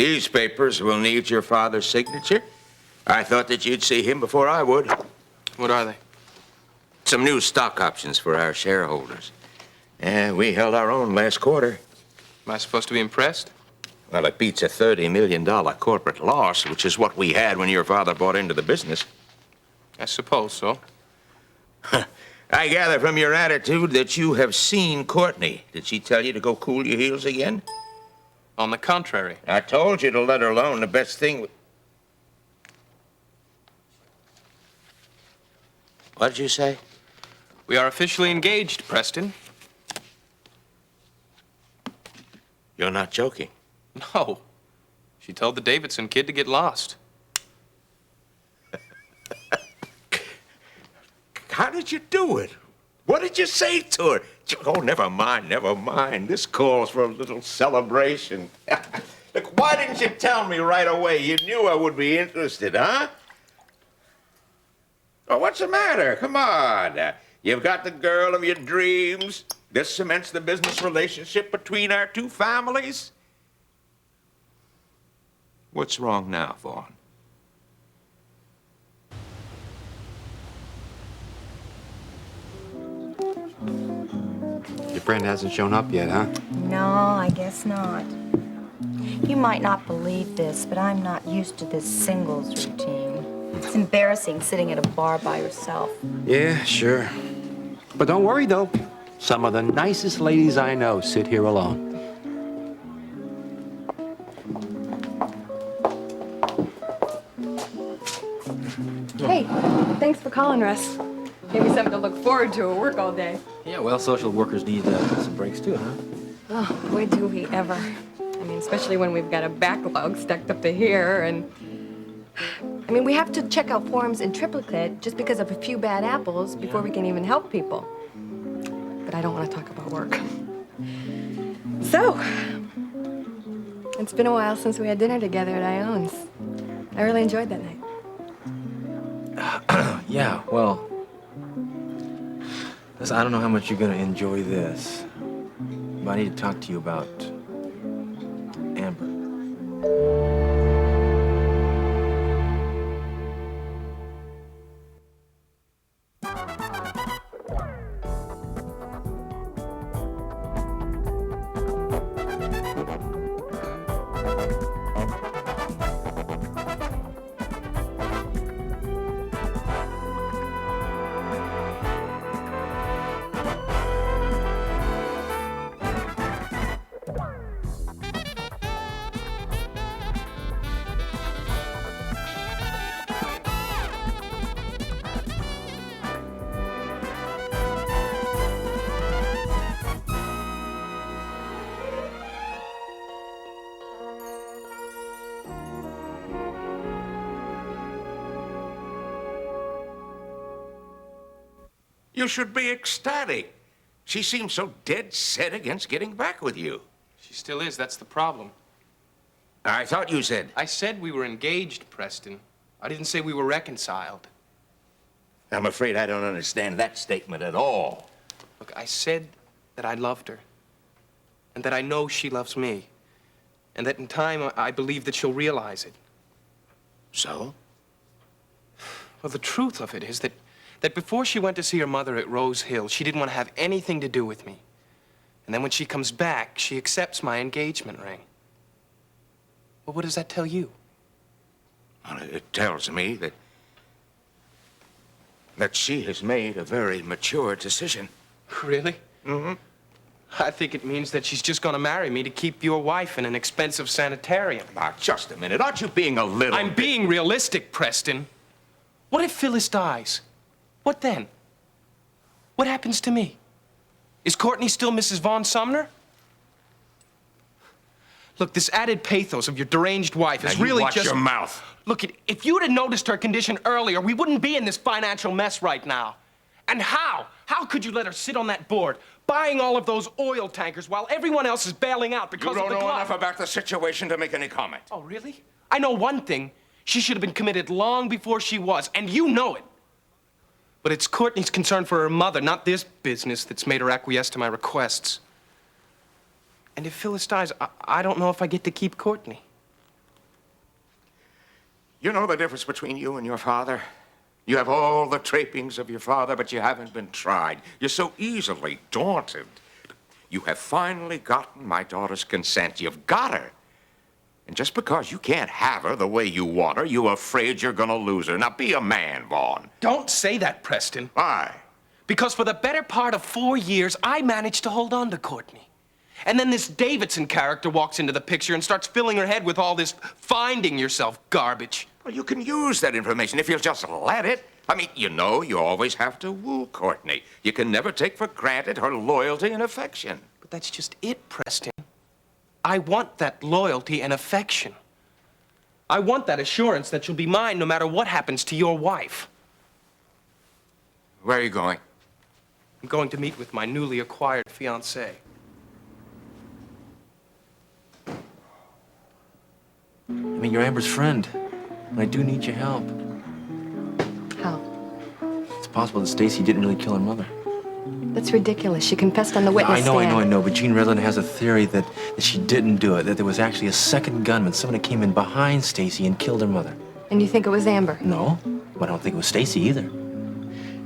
These papers will need your father's signature. I thought that you'd see him before I would. What are they? Some new stock options for our shareholders. And we held our own last quarter. Am I supposed to be impressed? Well, it beats a $30 million corporate loss, which is what we had when your father bought into the business. I suppose so. I gather from your attitude that you have seen Courtney. Did she tell you to go cool your heels again? On the contrary. I told you to let her alone. The best thing... What did you say? We are officially engaged, Preston. You're not joking. No. She told the Davidson kid to get lost. How did you do it? What did you say to her? Oh, never mind, never mind. This calls for a little celebration. Look, why didn't you tell me right away? You knew I would be interested, huh? Oh, what's the matter? Come on. You've got the girl of your dreams. This cements the business relationship between our two families. What's wrong now, Vaughn? Your friend hasn't shown up yet, huh? No, I guess not. You might not believe this, but I'm not used to this singles routine. It's embarrassing sitting at a bar by yourself. Yeah, sure. But don't worry, though. Some of the nicest ladies I know sit here alone. Hey, thanks for calling, Russ. Gave me something to look forward to at work all day. Yeah, well, social workers need some breaks too, huh? Oh, boy, do we ever. I mean, especially when we've got a backlog stacked up to here, and... I mean, we have to check out forms in triplicate just because of a few bad apples before we can even help people. But I don't want to talk about work. So, it's been a while since we had dinner together at Ione's. I really enjoyed that night. Yeah, well, listen, I don't know how much you're gonna enjoy this, but I need to talk to you about Amber. You should be ecstatic. She seems so dead set against getting back with you. She still is, that's the problem. I thought you said... I said we were engaged, Preston. I didn't say we were reconciled. I'm afraid I don't understand that statement at all. Look, I said that I loved her, and that I know she loves me, and that in time I believe that she'll realize it. So? Well, the truth of it is that before she went to see her mother at Rose Hill, she didn't want to have anything to do with me. And then when she comes back, she accepts my engagement ring. Well, what does that tell you? Well, it tells me that she has made a very mature decision. Really? Mm-hmm. I think it means that she's just going to marry me to keep your wife in an expensive sanitarium. Now, just a minute. Aren't you being a little... I'm being realistic, Preston. What if Phyllis dies? What then? What happens to me? Is Courtney still Mrs. Von Sumner? Look, this added pathos of your deranged wife is really watch just... your mouth. Look, if you'd have noticed her condition earlier, we wouldn't be in this financial mess right now. And how? How could you let her sit on that board, buying all of those oil tankers while everyone else is bailing out because of the You don't know glut? enough about the situation to make any comment. Oh, really? I know one thing. She should have been committed long before she was, and you know it. But it's Courtney's concern for her mother, not this business, that's made her acquiesce to my requests. And if Phyllis dies, I don't know if I get to keep Courtney. You know the difference between you and your father? You have all the trappings of your father, but you haven't been tried. You're so easily daunted. You have finally gotten my daughter's consent. You've got her. And just because you can't have her the way you want her, you're afraid you're gonna lose her. Now, be a man, Vaughn. Don't say that, Preston. Why? Because for the better part of 4 years, I managed to hold on to Courtney. And then this Davidson character walks into the picture and starts filling her head with all this finding yourself garbage. Well, you can use that information if you'll just let it. I mean, you know, you always have to woo Courtney. You can never take for granted her loyalty and affection. But that's just it, Preston. I want that loyalty and affection. I want that assurance that you'll be mine no matter what happens to your wife. Where are you going? I'm going to meet with my newly acquired fiancée. I mean, you're Amber's friend, and I do need your help. How? It's possible that Stacy didn't really kill her mother. That's ridiculous. She confessed on the witness stand. I know, but Jean Redland has a theory that she didn't do it, that there was actually a second gunman, someone that came in behind Stacy and killed her mother. And you think it was Amber? No, but I don't think it was Stacy either.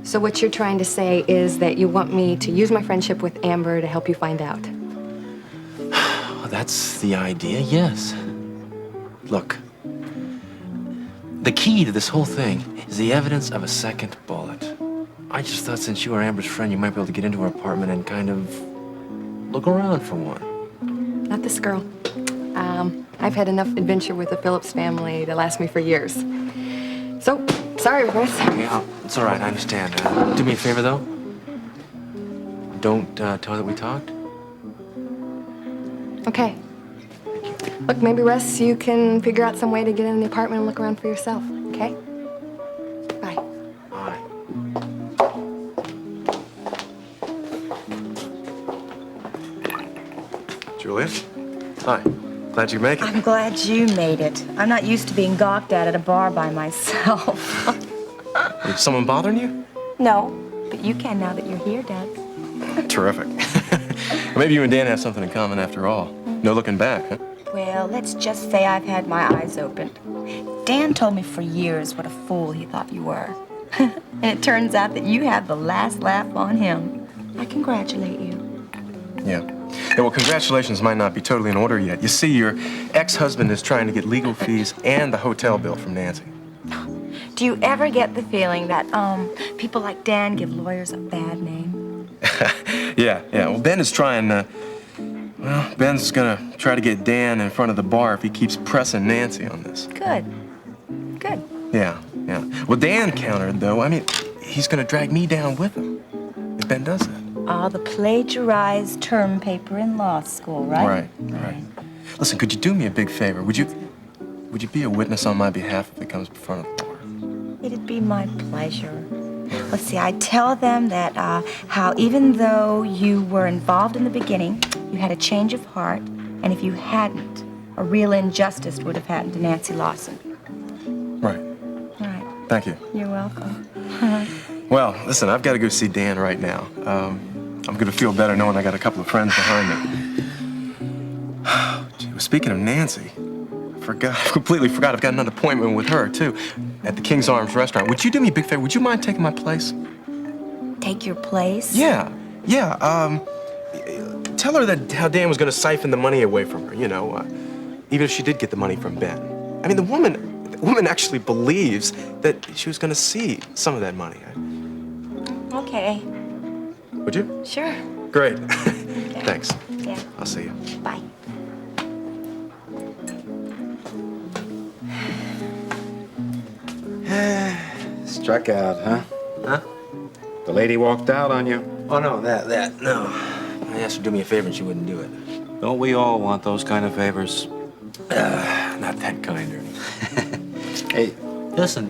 So what you're trying to say is that you want me to use my friendship with Amber to help you find out? Well, that's the idea, yes. Look, the key to this whole thing is the evidence of a second bullet. I just thought since you were Amber's friend, you might be able to get into her apartment and kind of look around for one. Not this girl. I've had enough adventure with the Phillips family to last me for years. So, sorry, Chris. Yeah, it's all right, I understand. Do me a favor, though. Don't tell her that we talked. Okay. Look, maybe, Russ, you can figure out some way to get in the apartment and look around for yourself, okay? Bye. All right. Julia? Hi. Glad you make it. I'm glad you made it. I'm not used to being gawked at a bar by myself. Is someone bothering you? No, but you can now that you're here, Doug. Terrific. Maybe you and Dan have something in common after all. No looking back, huh? Well, let's just say I've had my eyes opened. Dan told me for years what a fool he thought you were. And it turns out that you had the last laugh on him. I congratulate you. Yeah. Yeah, well, congratulations might not be totally in order yet. You see, your ex-husband is trying to get legal fees and the hotel bill from Nancy. Do you ever get the feeling that, people like Dan give lawyers a bad name? Yeah. Well, Ben is trying, Ben's gonna try to get Dan in front of the bar if he keeps pressing Nancy on this. Good. Yeah. Well, Dan countered, though. I mean, he's gonna drag me down with him if Ben does that. Ah, the plagiarized term paper in law school, right? Right. Listen, could you do me a big favor? Would you be a witness on my behalf if it comes in front of the bar? It'd be my pleasure. Let's see, I tell them that how even though you were involved in the beginning, you had a change of heart, and if you hadn't, a real injustice would have happened to Nancy Lawson. Right. All right. Thank you. You're welcome. Well, listen, I've got to go see Dan right now. I'm going to feel better knowing I got a couple of friends behind me. Gee, well, speaking of Nancy, I completely forgot I've got an appointment with her, too, at the King's Arms restaurant. Would you do me a big favor? Would you mind taking my place? Take your place? Yeah. Tell her that how Dan was going to siphon the money away from her, even if she did get the money from Ben. I mean, the woman actually believes that she was going to see some of that money. Okay. Would you? Sure. Great. Okay. Thanks. Yeah. I'll see you. Bye. Struck out, huh? Huh? The lady walked out on you? Oh, no, no. I asked her to do me a favor and she wouldn't do it. Don't we all want those kind of favors? Not that kind, Ernie. Hey, Listen,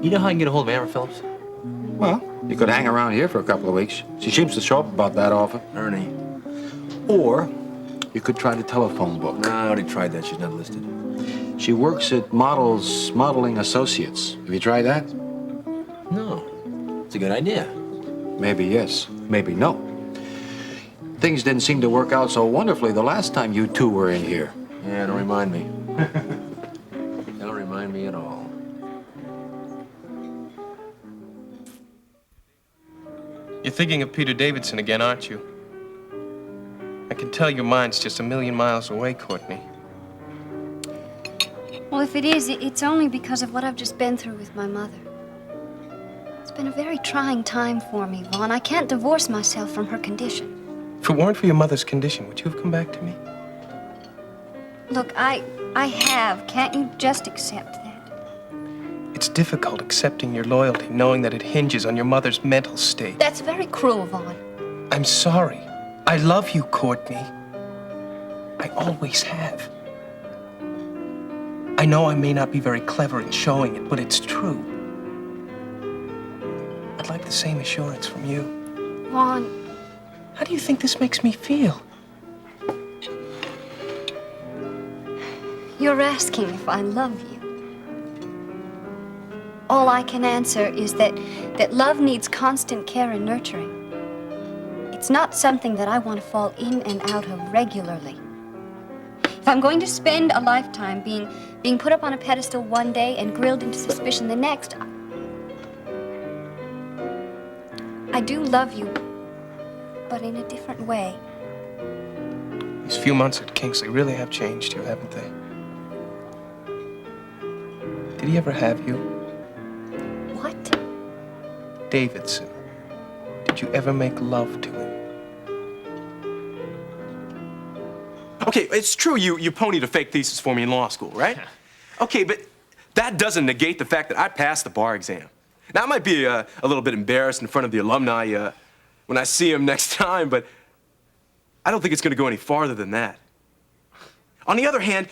you know how I can get a hold of Amber Phillips? well, you could hang around here for a couple of weeks. She seems to show up about that often. Ernie. Or you could try the telephone book. No, I already tried that. She's not listed. She works at Modeling Associates. Have you tried that? No. It's a good idea. Maybe yes, maybe no. Things didn't seem to work out so wonderfully the last time you two were in here. Yeah, don't remind me. Don't remind me. You're thinking of Peter Davidson again, aren't you? I can tell your mind's just a million miles away, Courtney. Well, if it is, it's only because of what I've just been through with my mother. It's been a very trying time for me, Vaughn. I can't divorce myself from her condition. If it weren't for your mother's condition, would you have come back to me? Look, I have. Can't you just accept that? It's difficult accepting your loyalty, knowing that it hinges on your mother's mental state. That's very cruel, Vaughn. I'm sorry. I love you, Courtney. I always have. I know I may not be very clever in showing it, but it's true. I'd like the same assurance from you. Vaughn, How do you think this makes me feel? you're asking if I love you. All I can answer is that love needs constant care and nurturing. It's not something that I want to fall in and out of regularly. If I'm going to spend a lifetime being put up on a pedestal one day and grilled into suspicion the next, I do love you, but in a different way. These few months at Kingsley really have changed you, haven't they? Did he ever have you? What? Davidson. Did you ever make love to him? Okay, it's true you ponied a fake thesis for me in law school, right? Okay, but that doesn't negate the fact that I passed the bar exam. Now, I might be a little bit embarrassed in front of the alumni when I see them next time, but I don't think it's going to go any farther than that. On the other hand,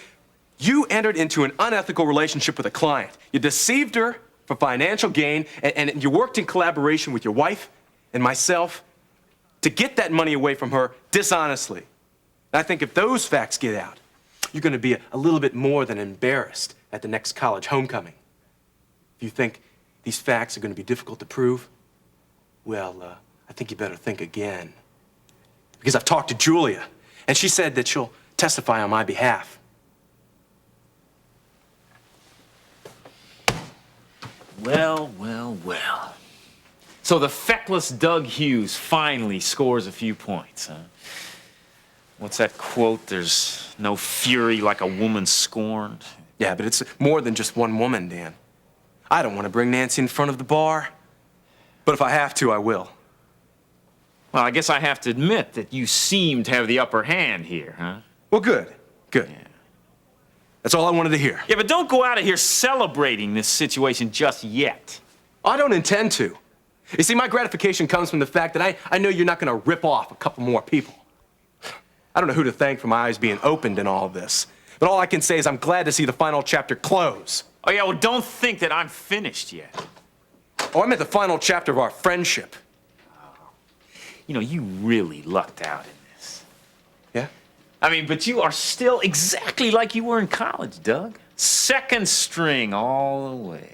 you entered into an unethical relationship with a client. You deceived her for financial gain, and you worked in collaboration with your wife and myself to get that money away from her dishonestly. And I think if those facts get out, you're going to be a little bit more than embarrassed at the next college homecoming. If you think these facts are going to be difficult to prove, well, I think you better think again. Because I've talked to Julia, and she said that she'll testify on my behalf. Well, well, well. So the feckless Doug Hughes finally scores a few points, huh? What's that quote? There's no fury like a woman scorned. Yeah, but it's more than just one woman, Dan. I don't want to bring Nancy in front of the bar, but if I have to, I will. Well, I guess I have to admit that you seem to have the upper hand here, huh? Well, good. Good. Yeah. That's all I wanted to hear. Yeah, but don't go out of here celebrating this situation just yet. I don't intend to. You see, my gratification comes from the fact that I know you're not going to rip off a couple more people. I don't know who to thank for my eyes being opened in all of this, but all I can say is I'm glad to see the final chapter close. Oh, yeah, well, don't think that I'm finished yet. Oh, I meant the final chapter of our friendship. You know, you really lucked out in this. Yeah? I mean, but you are still exactly like you were in college, Doug. Second string all the way.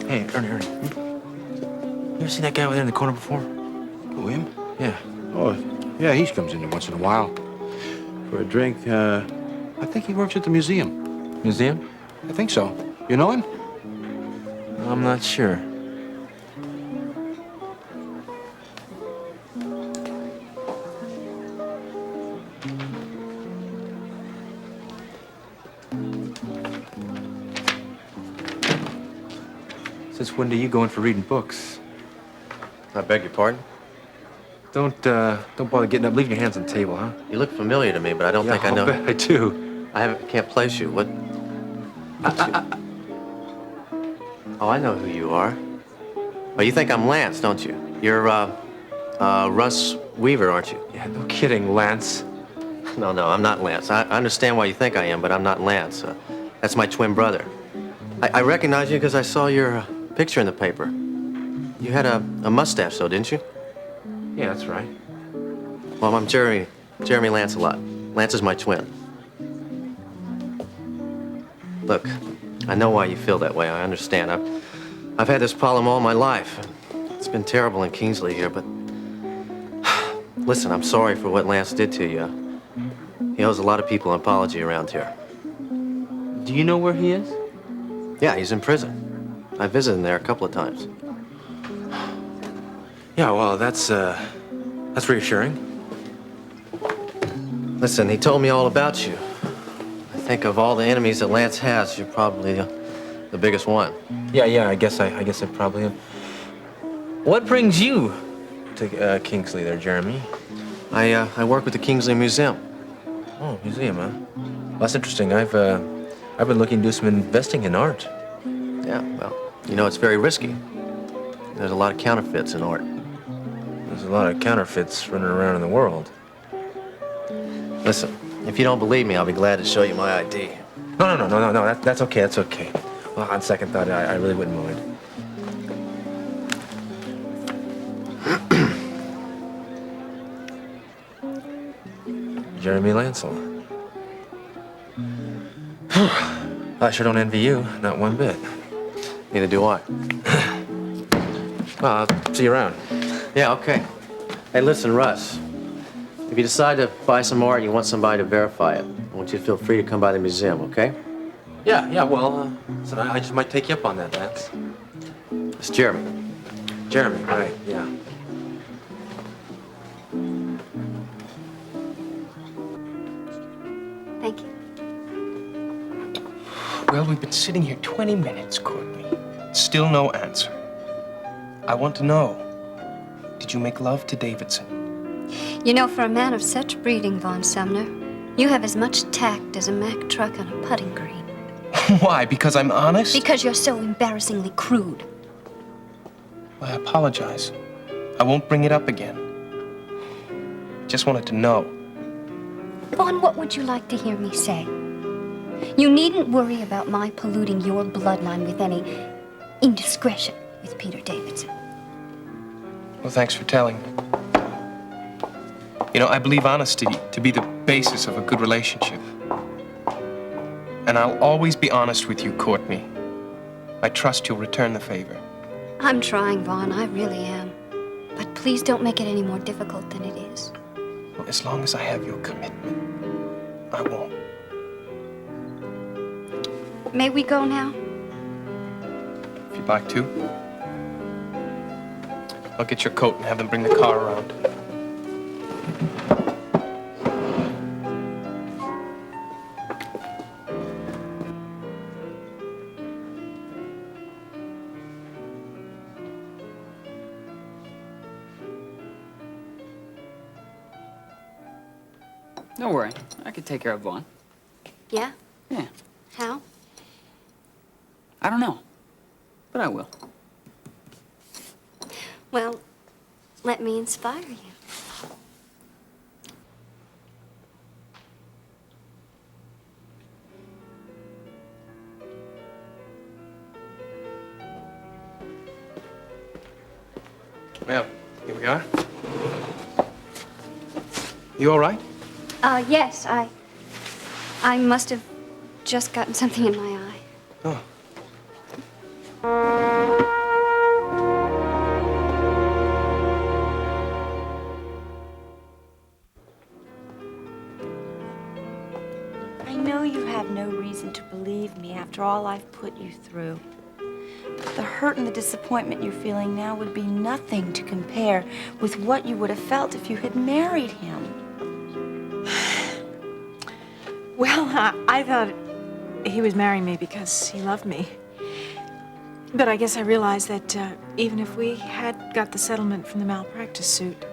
Hey, Ernie. You ever seen that guy over there in the corner before? Who, him? Yeah. Oh, yeah, he comes in there once in a while. For a drink, I think he works at the museum. Museum? I think so. You know him? I'm not sure. Since when do you go in for reading books? I beg your pardon? Don't bother getting up. Leave your hands on the table, huh? You look familiar to me, but I don't think I I'll know. bet I do. Can't place you. What? Oh, I know who you are. Oh, you think I'm Lance, don't you? You're, Russ Weaver, aren't you? Yeah, no kidding, Lance. No, I'm not Lance. I understand why you think I am, but I'm not Lance. That's my twin brother. I recognize you because I saw your picture in the paper. You had a mustache, though, didn't you? Yeah, that's right. Well, I'm Jeremy Lancelot. Lance is my twin. Look, I know why you feel that way. I understand. I've had this problem all my life. It's been terrible in Kingsley here, but listen, I'm sorry for what Lance did to you. He owes a lot of people an apology around here. Do you know where he is? Yeah, he's in prison. I visited him there a couple of times. Yeah, well, that's reassuring. Listen, he told me all about you. I think of all the enemies that Lance has, you're probably the biggest one. Yeah, I guess I probably am. What brings you to Kingsley there, Jeremy? I work with the Kingsley Museum. Oh, museum, huh? Well, that's interesting. I've been looking to do some investing in art. Yeah, well, you know, it's very risky. There's a lot of counterfeits in art. There's a lot of counterfeits running around in the world. Listen, if you don't believe me, I'll be glad to show you my ID. No. That's okay. That's okay. Well, on second thought, I really wouldn't mind. Jeremy Lancelot. I sure don't envy you, not one bit. Neither do I. Well, I'll see you around. Yeah, okay. Hey, listen, Russ. If you decide to buy some art and you want somebody to verify it, I want you to feel free to come by the museum, okay? Yeah, well, so I just might take you up on that, Lance. It's Jeremy. Jeremy, right, yeah. Thank you. Well, we've been sitting here 20 minutes, Courtney. Still no answer. I want to know, did you make love to Davidson? You know, for a man of such breeding, Von Sumner, you have as much tact as a Mack truck on a putting green. Why? Because I'm honest? Because you're so embarrassingly crude. I apologize. I won't bring it up again. Just wanted to know. Vaughn, what would you like to hear me say? You needn't worry about my polluting your bloodline with any indiscretion with Peter Davidson. Well, thanks for telling me. You know, I believe honesty to be the basis of a good relationship. And I'll always be honest with you, Courtney. I trust you'll return the favor. I'm trying, Vaughn, I really am. But please don't make it any more difficult than it is. Well, as long as I have your commitment, I won't. May we go now? If you'd like to. I'll get your coat and have them bring the car around. Don't worry. I can take care of Vaughn. Yeah? Yeah. How? I don't know. But I will. Well, let me inspire you. Well, here we are. You all right? Yes, I must have just gotten something in my eye. Oh. I know you have no reason to believe me after all I've put you through. But the hurt and the disappointment you're feeling now would be nothing to compare with what you would have felt if you had married him. Well, I thought he was marrying me because he loved me. But I guess I realized that even if we had got the settlement from the malpractice suit,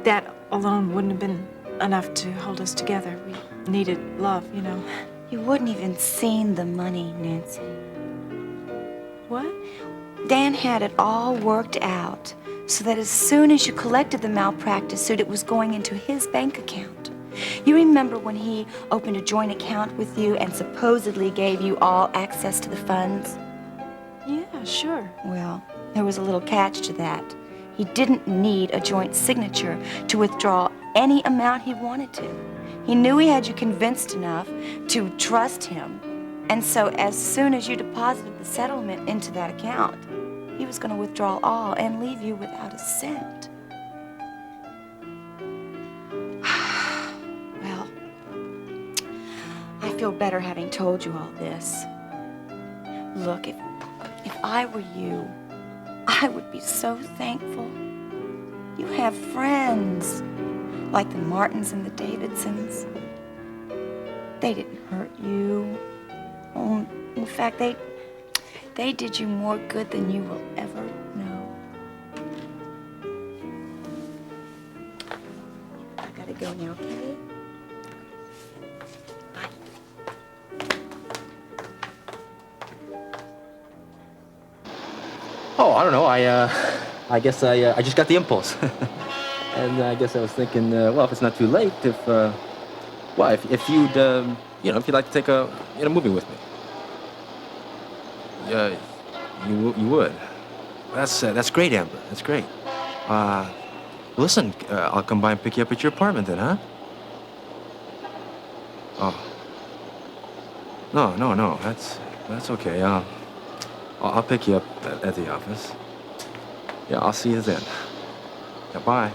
that alone wouldn't have been enough to hold us together. We needed love, you know. You wouldn't even seen the money, Nancy. What? Dan had it all worked out so that as soon as you collected the malpractice suit, it was going into his bank account. You remember when he opened a joint account with you and supposedly gave you all access to the funds? Yeah, sure. Well, there was a little catch to that. He didn't need a joint signature to withdraw any amount he wanted to. He knew he had you convinced enough to trust him, and so as soon as you deposited the settlement into that account, he was going to withdraw all and leave you without a cent. Well, I feel better having told you all this. Look, if I were you, I would be so thankful. You have friends, like the Martins and the Davidsons. They didn't hurt you. Oh, in fact, they did you more good than you will ever know. I gotta go now, okay? Oh, I don't know. I guess I just got the impulse. And I guess I was thinking, well, if it's not too late, if you'd, if you'd like to take a movie with me. You would. That's great, Amber. That's great. Listen, I'll come by and pick you up at your apartment then, huh? Oh. No. That's okay. I'll pick you up at the office. Yeah, I'll see you then. Yeah, bye.